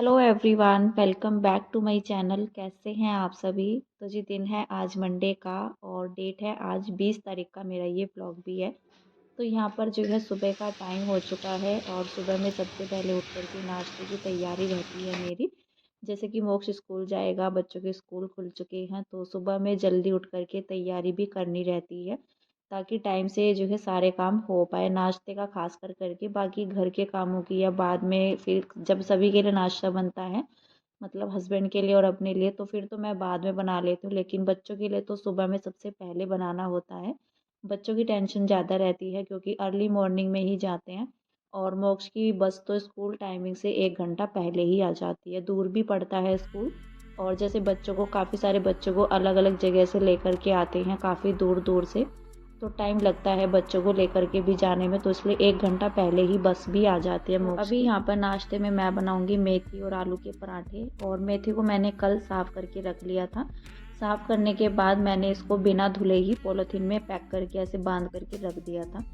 Hello everyone, welcome back to my channel. कैसे हैं आप सभी। तो जी दिन है आज मंडे का और डेट है आज 20 तारीख का। मेरा ये ब्लॉग भी है। तो यहाँ पर जो है सुबह का टाइम हो चुका है और सुबह में सबसे पहले उठ कर के नाश्ते की तैयारी रहती है मेरी। जैसे कि मोक्ष स्कूल जाएगा, बच्चों के स्कूल खुल चुके हैं तो सुबह में जल्दी उठ कर के तैयारी भी करनी रहती है ताकि टाइम से जो है सारे काम हो पाए। नाश्ते का खास कर करके बाकी घर के कामों की या बाद में फिर जब सभी के लिए नाश्ता बनता है, मतलब हस्बैंड के लिए और अपने लिए, तो फिर तो मैं बाद में बना लेती हूँ, लेकिन बच्चों के लिए तो सुबह में सबसे पहले बनाना होता है। बच्चों की टेंशन ज़्यादा रहती है क्योंकि अर्ली मॉर्निंग में ही जाते हैं और मोक्ष की बस तो स्कूल टाइमिंग से 1 घंटा पहले ही आ जाती है। दूर भी पड़ता है स्कूल और जैसे बच्चों को काफ़ी सारे बच्चों को अलग अलग जगह से लेकर के आते हैं, काफ़ी दूर दूर से, तो टाइम लगता है बच्चों को लेकर के भी जाने में, तो इसलिए 1 घंटा पहले ही बस भी आ जाती है मोक्ष की। अभी यहाँ पर नाश्ते में मैं बनाऊंगी मेथी और आलू के पराठे। और मेथी को मैंने कल साफ़ करके रख लिया था। साफ़ करने के बाद मैंने इसको बिना धुले ही पॉलीथीन में पैक करके ऐसे बांध करके रख दिया था,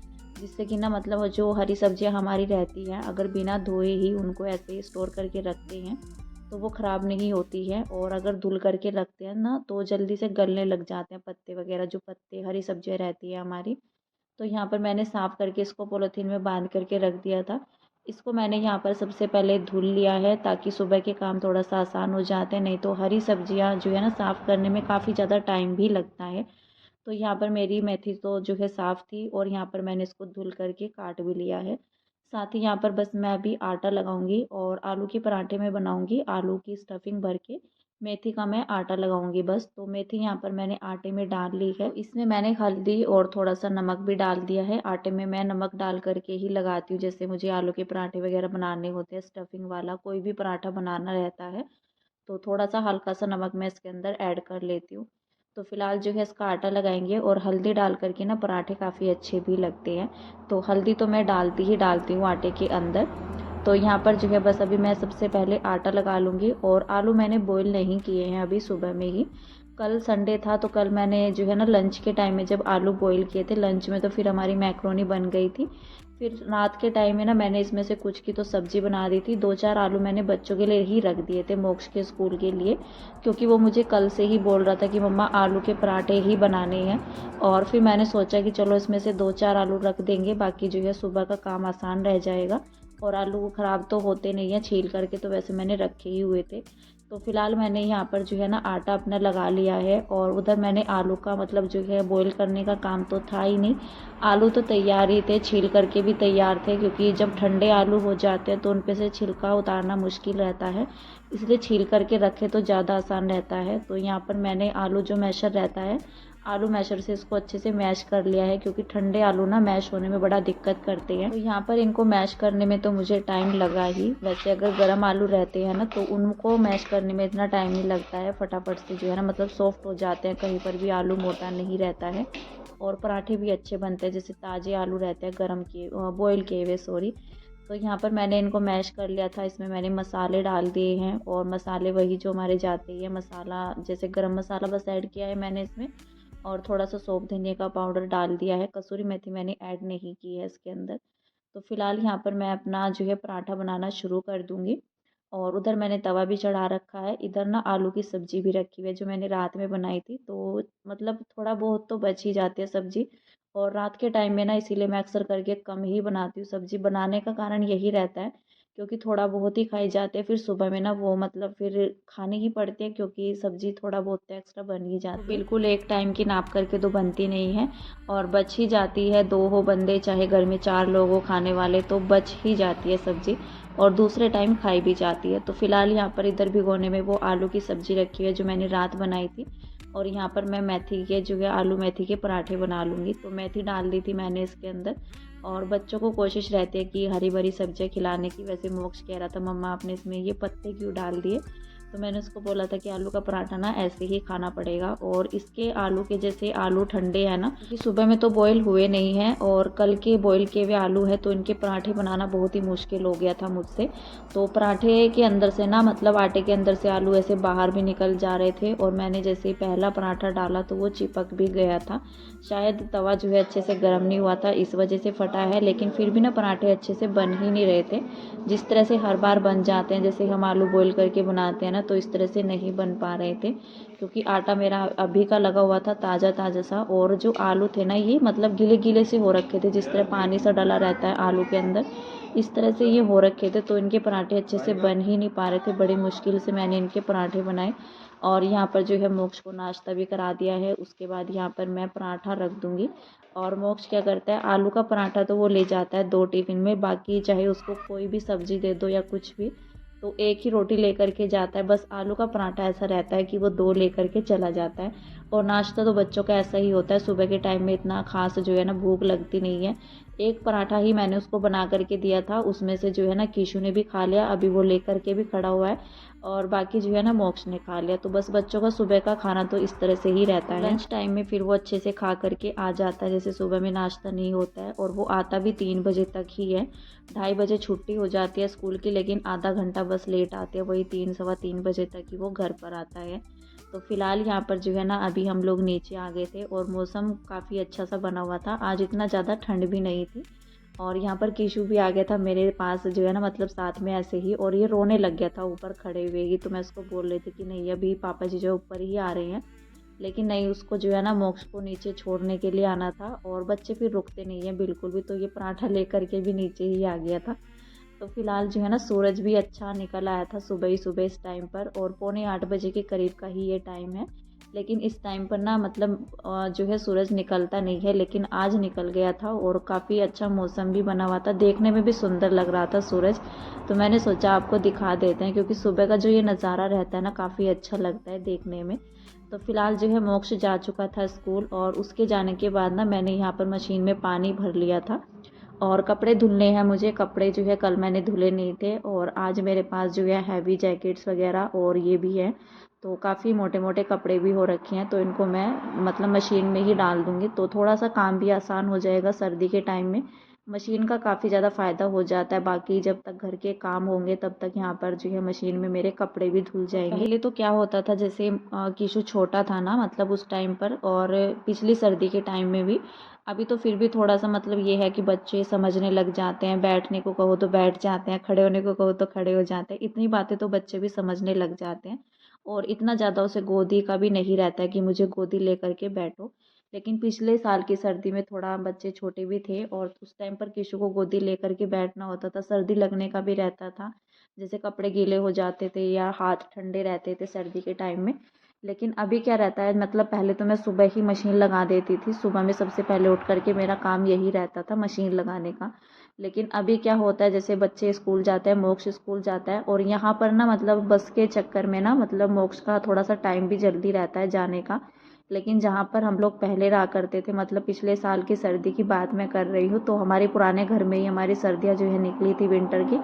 जिससे कि ना मतलब जो हरी सब्जियाँ हमारी रहती हैं, अगर बिना धोए ही उनको ऐसे स्टोर करके रखते हैं तो वो ख़राब नहीं होती है। और अगर धुल करके रखते हैं ना तो जल्दी से गलने लग जाते हैं पत्ते वगैरह, जो पत्ते हरी सब्जियाँ रहती है हमारी। तो यहाँ पर मैंने साफ़ करके इसको पॉलीथीन में बांध करके रख दिया था। इसको मैंने यहाँ पर सबसे पहले धुल लिया है ताकि सुबह के काम थोड़ा सा आसान हो जाते हैं, नहीं तो हरी सब्जियाँ जो है ना साफ़ करने में काफ़ी ज़्यादा टाइम भी लगता है। तो यहाँ पर मेरी मेथी तो जो है साफ़ थी और यहाँ पर मैंने इसको धुल करके काट भी लिया है। साथ ही यहाँ पर बस मैं अभी आटा लगाऊंगी और आलू के पराठे में बनाऊंगी आलू की स्टफिंग भर के। मेथी का मैं आटा लगाऊंगी बस। तो मेथी यहाँ पर मैंने आटे में डाल ली है। इसमें मैंने हल्दी और थोड़ा सा नमक भी डाल दिया है। आटे में मैं नमक डाल करके ही लगाती हूँ, जैसे मुझे आलू के पराठे वगैरह बनाने होते हैं, स्टफिंग वाला कोई भी पराठा बनाना रहता है तो थोड़ा सा हल्का सा नमक मैं इसके अंदर ऐड कर लेती हूँ। तो फिलहाल जो है इसका आटा लगाएंगे और हल्दी डाल करके ना पराठे काफ़ी अच्छे भी लगते हैं। तो हल्दी तो मैं डालती ही डालती हूँ आटे के अंदर। तो यहाँ पर जो है बस अभी मैं सबसे पहले आटा लगा लूँगी। और आलू मैंने बॉईल नहीं किए हैं अभी सुबह में ही। कल संडे था तो कल मैंने जो है ना लंच के टाइम में जब आलू बॉईल किए थे लंच में, तो फिर हमारी मैक्रोनी बन गई थी। फिर रात के टाइम में ना मैंने इसमें से कुछ की तो सब्ज़ी बना दी थी। 2-4 आलू मैंने बच्चों के लिए ही रख दिए थे मोक्ष के स्कूल के लिए, क्योंकि वो मुझे कल से ही बोल रहा था कि मम्मा आलू के पराठे ही बनाने हैं। और फिर मैंने सोचा कि चलो इसमें से 2-4 आलू रख देंगे, बाकी जो है सुबह का काम आसान रह जाएगा। और आलू ख़राब तो होते नहीं हैं छील करके, तो वैसे मैंने रखे ही हुए थे। तो फिलहाल मैंने यहाँ पर जो है ना आटा अपना लगा लिया है और उधर मैंने आलू का मतलब जो है बॉईल करने का काम तो था ही नहीं। आलू तो तैयार ही थे, छील करके भी तैयार थे, क्योंकि जब ठंडे आलू हो जाते हैं तो उन पे से छिलका उतारना मुश्किल रहता है, इसलिए छील करके रखे तो ज़्यादा आसान रहता है। तो यहाँ पर मैंने आलू जो मैशर रहता है, आलू मैशर से इसको अच्छे से मैश कर लिया है, क्योंकि ठंडे आलू ना मैश होने में बड़ा दिक्कत करते हैं। तो यहाँ पर इनको मैश करने में तो मुझे टाइम लगा ही। वैसे अगर गर्म आलू रहते हैं ना तो उनको मैश करने में इतना टाइम नहीं लगता है, फटाफट से जो है ना मतलब सॉफ्ट हो जाते हैं, कहीं पर भी आलू मोटा नहीं रहता है और पराठे भी अच्छे बनते हैं, जैसे ताज़े आलू रहते हैं गर्म किए बॉयल किए हुए, सॉरी। तो यहाँ पर मैंने इनको मैश कर लिया था। इसमें मैंने मसाले डाल दिए हैं और मसाले वही जो हमारे जाते हैं, मसाला जैसे गरम मसाला बस ऐड किया है मैंने इसमें, और थोड़ा सा सौंफ धनिया का पाउडर डाल दिया है। कसूरी मेथी मैंने ऐड नहीं की है इसके अंदर। तो फिलहाल यहाँ पर मैं अपना जो है पराठा बनाना शुरू कर दूँगी। और उधर मैंने तवा भी चढ़ा रखा है। इधर ना आलू की सब्ज़ी भी रखी हुई है जो मैंने रात में बनाई थी, तो मतलब थोड़ा बहुत तो बच ही जाती है सब्ज़ी। और रात के टाइम में ना इसीलिए मैं अक्सर करके कम ही बनाती हूँ सब्ज़ी। बनाने का कारण यही रहता है क्योंकि थोड़ा बहुत ही खाई जाते हैं, फिर सुबह में ना वो मतलब फिर खानी ही पड़ती है, क्योंकि सब्ज़ी थोड़ा बहुत तो एक्स्ट्रा बन ही जाती है। बिल्कुल एक टाइम की नाप करके तो बनती नहीं है और बच ही जाती है। 2 हो बंदे चाहे घर में 4 लोग हो खाने वाले, तो बच ही जाती है सब्ज़ी और दूसरे टाइम खाई भी जाती है। तो फिलहाल यहाँ पर इधर भिगोने में वो आलू की सब्ज़ी रखी है जो मैंने रात बनाई थी। और यहाँ पर मैं मेथी के जो है आलू मेथी के पराठे बना लूँगी। तो मेथी डाल दी थी मैंने इसके अंदर। और बच्चों को कोशिश रहती है कि हरी भरी सब्जियाँ खिलाने की। वैसे मोक्ष कह रहा था मम्मा आपने इसमें ये पत्ते क्यों डाल दिए, तो मैंने उसको बोला था कि आलू का पराठा ना ऐसे ही खाना पड़ेगा, और इसके आलू के जैसे आलू ठंडे हैं ना, क्योंकि सुबह में तो बॉईल हुए नहीं हैं और कल के बॉईल किए हुए आलू है, तो इनके पराठे बनाना बहुत ही मुश्किल हो गया था मुझसे। तो पराठे के अंदर से ना मतलब आटे के अंदर से आलू ऐसे बाहर भी निकल जा रहे थे, और मैंने जैसे पहला पराठा डाला तो वो चिपक भी गया था। शायद तवा जो है अच्छे से गर्म नहीं हुआ था, इस वजह से फटा है, लेकिन फिर भी ना पराठे अच्छे से बन ही नहीं रहे थे। जिस तरह से हर बार बन जाते हैं, जैसे हम आलू बॉईल करके बनाते हैं ना, तो इस तरह से नहीं बन पा रहे थे, क्योंकि आटा मेरा अभी का लगा हुआ था, ताज़ा ताज़ा सा, और जो आलू थे ना ये मतलब गीले गीले से हो रखे थे, जिस तरह पानी सा डला रहता है आलू के अंदर, इस तरह से ये हो रखे थे। तो इनके पराठे अच्छे से बन ही नहीं पा रहे थे, बड़ी मुश्किल से मैंने इनके पराठे बनाए। और यहाँ पर जो है मोक्ष को नाश्ता भी करा दिया है। उसके बाद यहाँ पर मैं पराठा रख दूँगी, और मोक्ष क्या करता है, आलू का पराठा तो वो ले जाता है 2 टिफ़िन में, बाकी चाहे उसको कोई भी सब्ज़ी दे दो या कुछ भी, तो एक ही रोटी लेकर के जाता है। बस आलू का पराठा ऐसा रहता है कि वो 2 लेकर के चला जाता है। और नाश्ता तो बच्चों का ऐसा ही होता है, सुबह के टाइम में इतना ख़ास जो है ना भूख लगती नहीं है। एक पराठा ही मैंने उसको बना कर के दिया था, उसमें से जो है ना कीशु ने भी खा लिया, अभी वो लेकर के भी खड़ा हुआ है, और बाकी जो है ना मोक्ष ने खा लिया। तो बस बच्चों का सुबह का खाना तो इस तरह से ही रहता है। लंच टाइम में फिर वो अच्छे से खा करके आ जाता है, जैसे सुबह में नाश्ता नहीं होता है, और वो आता भी 3 बजे तक ही है। 2:30 बजे छुट्टी हो जाती है स्कूल की, लेकिन आधा घंटा बस लेट आते हैं, वही 3 सवा 3 बजे तक ही वो घर पर आता है। तो फिलहाल यहाँ पर जो है ना अभी हम लोग नीचे आ गए थे, और मौसम काफ़ी अच्छा सा बना हुआ था, आज इतना ज़्यादा ठंड भी नहीं थी। और यहाँ पर कीशु भी आ गया था मेरे पास जो है ना, मतलब साथ में ऐसे ही, और ये रोने लग गया था ऊपर खड़े हुए ही। तो मैं उसको बोल रही थी कि नहीं अभी पापा जी जो ऊपर ही आ रहे हैं, लेकिन नहीं, उसको जो है ना मोक्ष को नीचे छोड़ने के लिए आना था, और बच्चे फिर रुकते नहीं हैं बिल्कुल भी, तो ये पराठा लेकर के भी नीचे ही आ गया था। तो फिलहाल जो है ना सूरज भी अच्छा निकल आया था सुबह ही सुबह इस टाइम पर, और 7:45 बजे के करीब का ही ये टाइम है। लेकिन इस टाइम पर ना मतलब जो है सूरज निकलता नहीं है, लेकिन आज निकल गया था, और काफ़ी अच्छा मौसम भी बना हुआ था, देखने में भी सुंदर लग रहा था सूरज। तो मैंने सोचा आपको दिखा देते हैं, क्योंकि सुबह का जो ये नज़ारा रहता है ना काफ़ी अच्छा लगता है देखने में। तो फिलहाल जो है मोक्ष जा चुका था स्कूल, और उसके जाने के बाद ना मैंने यहाँ पर मशीन में पानी भर लिया था, और कपड़े धुलने हैं मुझे। कपड़े जो है कल मैंने धुले नहीं थे, और आज मेरे पास जो है हैवी जैकेट्स वगैरह और ये भी है, तो काफ़ी मोटे मोटे कपड़े भी हो रखे हैं, तो इनको मैं मतलब मशीन में ही डाल दूँगी, तो थोड़ा सा काम भी आसान हो जाएगा। सर्दी के टाइम में मशीन का काफ़ी ज़्यादा फ़ायदा हो जाता है, बाकी जब तक घर के काम होंगे तब तक यहाँ पर जो है मशीन में मेरे कपड़े भी धुल जाएंगे। पहले तो क्या होता था, जैसे कीशु छोटा था ना मतलब उस टाइम पर, और पिछली सर्दी के टाइम में भी, अभी तो फिर भी थोड़ा सा मतलब ये है कि बच्चे समझने लग जाते हैं, बैठने को कहो तो बैठ जाते हैं, खड़े होने को कहो तो खड़े हो जाते हैं, इतनी बातें तो बच्चे भी समझने लग जाते हैं। और इतना ज़्यादा उसे गोदी का भी नहीं रहता है कि मुझे गोदी लेकर के बैठो। लेकिन पिछले साल की सर्दी में थोड़ा बच्चे छोटे भी थे, और उस टाइम पर किशु को गोदी लेकर के बैठना होता था, सर्दी लगने का भी रहता था, जैसे कपड़े गीले हो जाते थे या हाथ ठंडे रहते थे सर्दी के टाइम में। लेकिन अभी क्या रहता है, मतलब पहले तो मैं सुबह ही मशीन लगा देती थी, सुबह में सबसे पहले उठ करके मेरा काम यही रहता था मशीन लगाने का। लेकिन अभी क्या होता है, जैसे बच्चे स्कूल जाते हैं, मोक्ष स्कूल जाता है, और यहाँ पर ना मतलब बस के चक्कर में ना मतलब मोक्ष का थोड़ा सा टाइम भी जल्दी रहता है जाने का। लेकिन जहाँ पर हम लोग पहले रहा करते थे, मतलब पिछले साल की सर्दी की बात मैं कर रही हूँ, तो हमारे पुराने घर में ही हमारी सर्दियाँ जो है निकली थी विंटर की।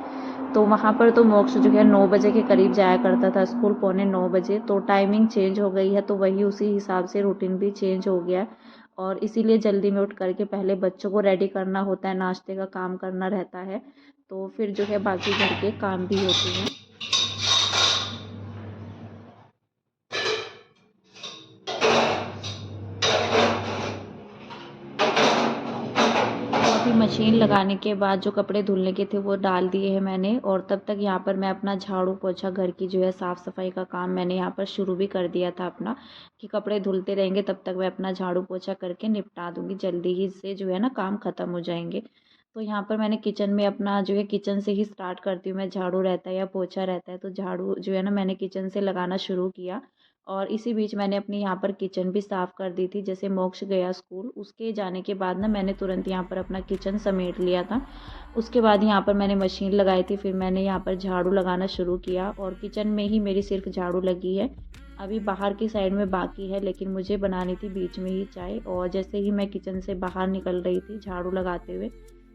तो वहाँ पर तो मोक्ष जो है 9 बजे के करीब जाया करता था स्कूल, 8:45 बजे। तो टाइमिंग चेंज हो गई है, तो वही उसी हिसाब से रूटीन भी चेंज हो गया है, और इसीलिए जल्दी में उठ करके पहले बच्चों को रेडी करना होता है, नाश्ते का काम करना रहता है, तो फिर जो है बाकी घर के काम भी होते हैं। अभी मशीन लगाने के बाद जो कपड़े धुलने के थे वो डाल दिए हैं मैंने, और तब तक यहाँ पर मैं अपना झाड़ू पोछा घर की जो है साफ़ सफाई का काम मैंने यहाँ पर शुरू भी कर दिया था अपना, कि कपड़े धुलते रहेंगे तब तक मैं अपना झाड़ू पोछा करके निपटा दूँगी, जल्दी ही से जो है ना काम ख़त्म हो जाएंगे। तो यहाँ पर मैंने किचन में अपना जो है किचन से ही स्टार्ट करती हूँ मैं, झाड़ू रहता है या पोछा रहता है तो झाड़ू जो है ना मैंने किचन से लगाना शुरू किया। और इसी बीच मैंने अपनी यहाँ पर किचन भी साफ़ कर दी थी, जैसे मोक्ष गया स्कूल उसके जाने के बाद ना मैंने तुरंत यहाँ पर अपना किचन समेट लिया था। उसके बाद यहाँ पर मैंने मशीन लगाई थी, फिर मैंने यहाँ पर झाड़ू लगाना शुरू किया, और किचन में ही मेरी सिर्फ झाड़ू लगी है, अभी बाहर की साइड में बाकी है, लेकिन मुझे बनानी थी बीच में ही चाय। और जैसे ही मैं किचन से बाहर निकल रही थी झाड़ू लगाते हुए,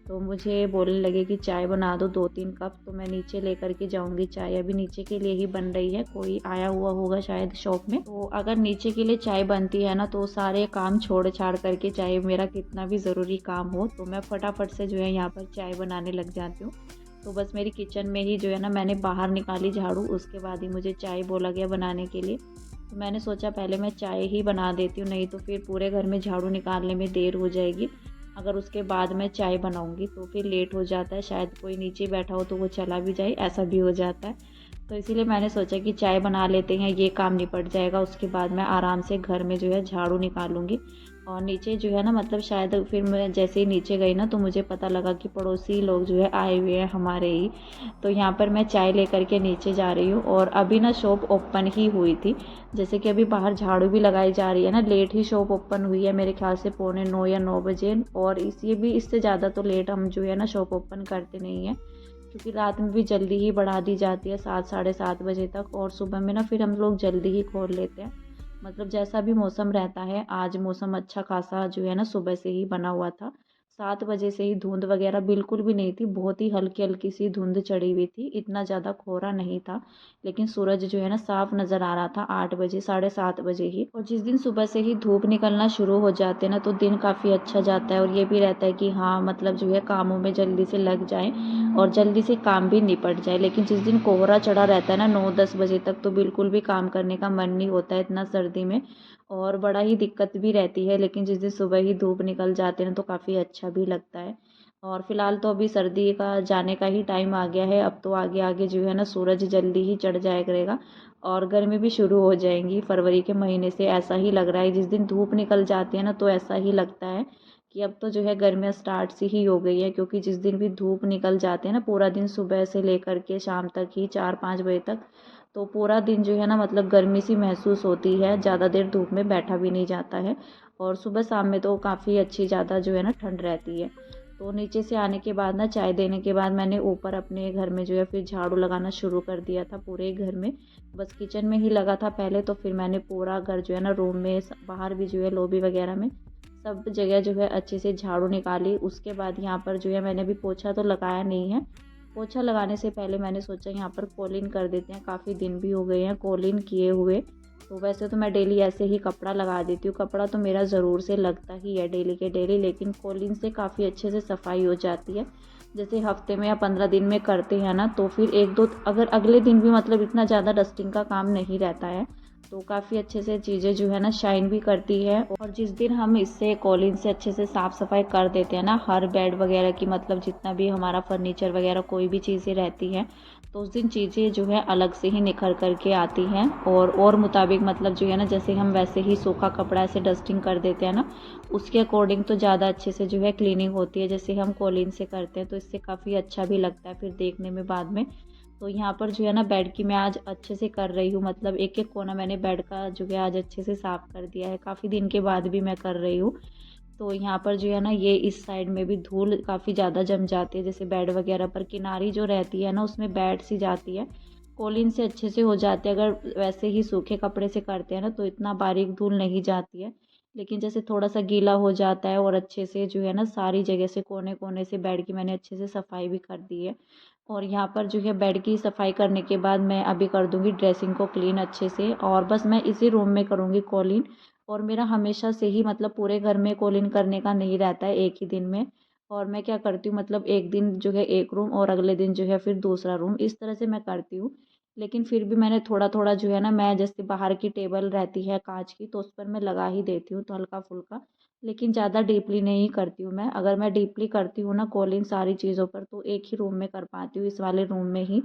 तो मुझे बोलने लगे कि चाय बना दो 2-3 कप। तो मैं नीचे लेकर के जाऊंगी चाय, अभी नीचे के लिए ही बन रही है, कोई आया हुआ होगा शायद शॉप में। तो अगर नीचे के लिए चाय बनती है ना तो सारे काम छोड़ छाड़ करके, चाहे मेरा कितना भी ज़रूरी काम हो, तो मैं फटाफट से जो है यहाँ पर चाय बनाने लग जाती हूँ। तो बस मेरी किचन में ही जो है ना, मैंने बाहर निकाली झाड़ू, उसके बाद ही मुझे चाय बोला गया बनाने के लिए। तो मैंने सोचा पहले मैं चाय ही बना देती हूँ, नहीं तो फिर पूरे घर में झाड़ू निकालने में देर हो जाएगी। अगर उसके बाद मैं चाय बनाऊंगी तो फिर लेट हो जाता है, शायद कोई नीचे बैठा हो तो वो चला भी जाए, ऐसा भी हो जाता है। तो इसीलिए मैंने सोचा कि चाय बना लेते हैं, ये काम निपट जाएगा, उसके बाद मैं आराम से घर में जो है झाड़ू निकालूंगी। और नीचे जो है ना, मतलब शायद फिर मैं जैसे ही नीचे गई ना तो मुझे पता लगा कि पड़ोसी लोग जो है आए हुए हैं हमारे ही। तो यहाँ पर मैं चाय लेकर के नीचे जा रही हूँ, और अभी ना शॉप ओपन ही हुई थी। जैसे कि अभी बाहर झाड़ू भी लगाई जा रही है ना, लेट ही शॉप ओपन हुई है, मेरे ख्याल से 8:45 या 9 बजे। और ये भी इससे ज़्यादा तो लेट हम जो है ना शॉप ओपन करते नहीं हैं, क्योंकि रात में भी जल्दी ही बढ़ा दी जाती है 7 साढ़े 7 बजे तक, और सुबह में ना फिर हम लोग जल्दी ही खोल लेते हैं। मतलब जैसा भी मौसम रहता है, आज मौसम अच्छा खासा जो है ना सुबह से ही बना हुआ था। 7 बजे से ही धुंध वगैरह बिल्कुल भी नहीं थी, बहुत ही हल्की हल्की सी धुंध चढ़ी हुई थी, इतना ज़्यादा कोहरा नहीं था। लेकिन सूरज जो है ना साफ नज़र आ रहा था 8 बजे, साढ़े 7 बजे ही। और जिस दिन सुबह से ही धूप निकलना शुरू हो जाते हैं ना तो दिन काफ़ी अच्छा जाता है, और ये भी रहता है कि हाँ मतलब जो है कामों में जल्दी से लग जाए और जल्दी से काम भी निपट जाए। लेकिन जिस दिन कोहरा चढ़ा रहता है ना 9-10 बजे तक, तो बिल्कुल भी काम करने का मन नहीं होता है इतना सर्दी में, और बड़ा ही दिक्कत भी रहती है। लेकिन जिस दिन सुबह ही धूप निकल जाते हैं तो काफ़ी अच्छा भी लगता है। और फिलहाल तो अभी सर्दी का जाने का ही टाइम आ गया है, अब तो आगे आगे जो है ना सूरज जल्दी ही चढ़ जाया करेगा और गर्मी भी शुरू हो जाएंगी फरवरी के महीने से, ऐसा ही लग रहा है। जिस दिन धूप निकल जाती है ना तो ऐसा ही लगता है कि अब तो जो है गर्मियाँ स्टार्ट सी ही हो गई है, क्योंकि जिस दिन भी धूप निकल जाते हैं ना पूरा दिन, सुबह से लेकर के शाम तक ही 4-5 बजे तक, तो पूरा दिन जो है ना मतलब गर्मी सी महसूस होती है, ज़्यादा देर धूप में बैठा भी नहीं जाता है। और सुबह शाम में तो काफ़ी अच्छी ज़्यादा जो है ना ठंड रहती है। तो नीचे से आने के बाद ना, चाय देने के बाद, मैंने ऊपर अपने घर में जो है फिर झाड़ू लगाना शुरू कर दिया था पूरे घर में। बस किचन में ही लगा था पहले, तो फिर मैंने पूरा घर जो है ना, रूम में बाहर भी जो है लॉबी वगैरह में सब जगह जो है अच्छे से झाड़ू निकाली। उसके बाद यहाँ पर जो है मैंने भी पोछा तो लगाया नहीं है, पोछा लगाने से पहले मैंने सोचा यहाँ पर कॉलिन कर देते हैं, काफ़ी दिन भी हो गए हैं कॉलिन किए हुए। तो वैसे तो मैं डेली ऐसे ही कपड़ा लगा देती हूँ, कपड़ा तो मेरा ज़रूर से लगता ही है डेली के डेली, लेकिन कॉलिन से काफ़ी अच्छे से सफाई हो जाती है। जैसे हफ्ते में या 15 दिन में करते हैं ना, तो फिर 1-2 अगर अगले दिन भी मतलब इतना ज़्यादा डस्टिंग का काम नहीं रहता है, तो काफ़ी अच्छे से चीज़ें जो है ना शाइन भी करती है। और जिस दिन हम इससे कॉलिन से अच्छे से साफ़ सफाई कर देते हैं ना, हर बेड वगैरह की, मतलब जितना भी हमारा फर्नीचर वगैरह कोई भी चीज़ें रहती हैं, तो उस दिन चीज़ें जो है अलग से ही निखर करके आती हैं। और मुताबिक मतलब जो है ना, जैसे हम वैसे ही सूखा कपड़ा ऐसे डस्टिंग कर देते हैं ना, उसके अकॉर्डिंग तो ज़्यादा अच्छे से जो है क्लीनिंग होती है, जैसे हम कॉलिन से करते हैं। तो इससे काफ़ी अच्छा भी लगता है फिर देखने में बाद में। तो यहाँ पर जो है ना बेड की मैं आज अच्छे से कर रही हूँ, मतलब एक एक कोना मैंने बेड का जो है आज अच्छे से साफ़ कर दिया है, काफ़ी दिन के बाद भी मैं कर रही हूँ। तो यहाँ पर जो है ना, ये इस साइड में भी धूल काफ़ी ज़्यादा जम जाती है, जैसे बेड वगैरह पर किनारी जो रहती है ना उसमें बैठ सी जाती है। कॉलिन से अच्छे से हो जाते हैं, अगर वैसे ही सूखे कपड़े से करते हैं ना तो इतना बारीक धूल नहीं जाती है। लेकिन जैसे थोड़ा सा गीला हो जाता है, और अच्छे से जो है ना सारी जगह से कोने कोने से बेड की मैंने अच्छे से सफाई भी कर दी है। और यहाँ पर जो है बेड की सफाई करने के बाद मैं अभी कर दूँगी ड्रेसिंग को क्लीन अच्छे से, और बस मैं इसी रूम में करूँगी कॉलिन। और मेरा हमेशा से ही मतलब पूरे घर में कॉलिन करने का नहीं रहता है एक ही दिन में। और मैं क्या करती हूँ, मतलब एक दिन जो है एक रूम और अगले दिन जो है फिर दूसरा रूम, इस तरह से मैं करती हूँ। लेकिन फिर भी मैंने थोड़ा थोड़ा जो है ना, मैं जैसे बाहर की टेबल रहती है कांच की, तो उस पर मैं लगा ही देती हूँ तो हल्का फुल्का, लेकिन ज़्यादा डीपली नहीं करती हूँ मैं। अगर मैं डीपली करती हूँ ना कॉलिंग सारी चीज़ों पर, तो एक ही रूम में कर पाती हूँ, इस वाले रूम में ही,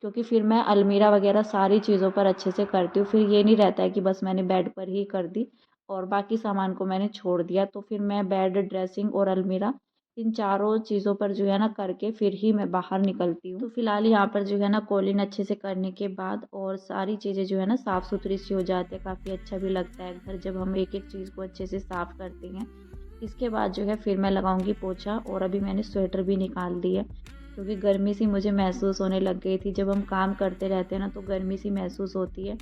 क्योंकि फिर मैं अलमीरा वगैरह सारी चीज़ों पर अच्छे से करती हूँ। फिर ये नहीं रहता है कि बस मैंने बेड पर ही कर दी और बाकी सामान को मैंने छोड़ दिया। तो फिर मैं बेड, ड्रेसिंग और अलमीरा, इन चारों चीज़ों पर जो है ना करके फिर ही मैं बाहर निकलती हूँ। तो फिलहाल यहाँ पर जो है ना कॉलिन अच्छे से करने के बाद और सारी चीज़ें जो है ना साफ़ सुथरी सी हो जाती है, काफ़ी अच्छा भी लगता है घर जब हम एक एक चीज़ को अच्छे से साफ़ करते हैं। इसके बाद जो है फिर मैं लगाऊंगी पोछा, और अभी मैंने स्वेटर भी निकाल दी है, क्योंकि गर्मी सी मुझे महसूस होने लग गई थी। जब हम काम करते रहते हैं ना तो गर्मी सी महसूस होती है,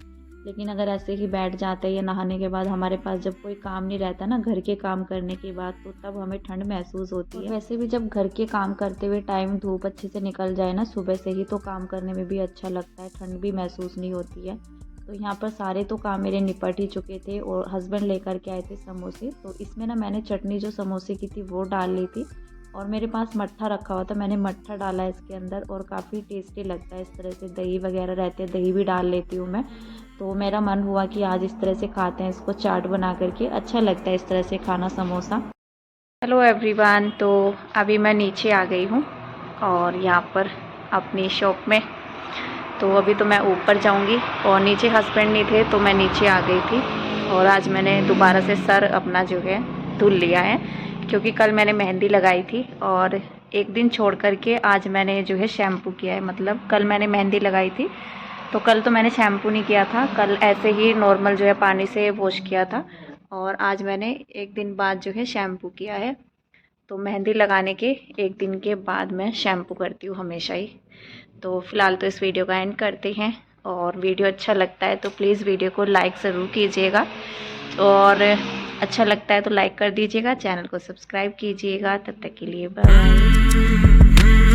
लेकिन अगर ऐसे ही बैठ जाते हैं या नहाने के बाद हमारे पास जब कोई काम नहीं रहता ना घर के काम करने के बाद, तो तब हमें ठंड महसूस होती है। वैसे भी जब घर के काम करते हुए टाइम धूप अच्छे से निकल जाए ना सुबह से ही, तो काम करने में भी अच्छा लगता है, ठंड भी महसूस नहीं होती है। तो यहाँ पर सारे तो काम मेरे निपट ही चुके थे और हस्बैंड लेकर के आए थे समोसे। तो इसमें ना मैंने चटनी जो समोसे की थी वो डाल ली थी, और मेरे पास मट्ठा रखा हुआ था, मैंने मट्ठा डाला इसके अंदर और काफ़ी टेस्टी लगता है इस तरह से। दही वगैरह रहते हैं, दही भी डाल लेती हूँ मैं। तो मेरा मन हुआ कि आज इस तरह से खाते हैं इसको, चाट बना करके अच्छा लगता है इस तरह से खाना समोसा। हेलो एवरीवन, तो अभी मैं नीचे आ गई हूँ और यहाँ पर अपनी शॉप में। तो अभी तो मैं ऊपर जाऊँगी और नीचे हस्बैंड नहीं थे तो मैं नीचे आ गई थी। और आज मैंने दोबारा से सर अपना जो है धुल लिया है, क्योंकि कल मैंने मेहंदी लगाई थी और एक दिन छोड़ करके आज मैंने जो है शैम्पू किया है। मतलब कल मैंने मेहंदी लगाई थी तो कल तो मैंने शैम्पू नहीं किया था, कल ऐसे ही नॉर्मल जो है पानी से वॉश किया था। और आज मैंने एक दिन बाद जो है शैम्पू किया है। तो मेहंदी लगाने के एक दिन के बाद मैं शैम्पू करती हूँ हमेशा ही। तो फ़िलहाल तो इस वीडियो का एंड करते हैं, और वीडियो अच्छा लगता है तो प्लीज़ वीडियो को लाइक ज़रूर कीजिएगा, और अच्छा लगता है तो लाइक कर दीजिएगा, चैनल को सब्सक्राइब कीजिएगा। तब तक के लिए बाय बाय।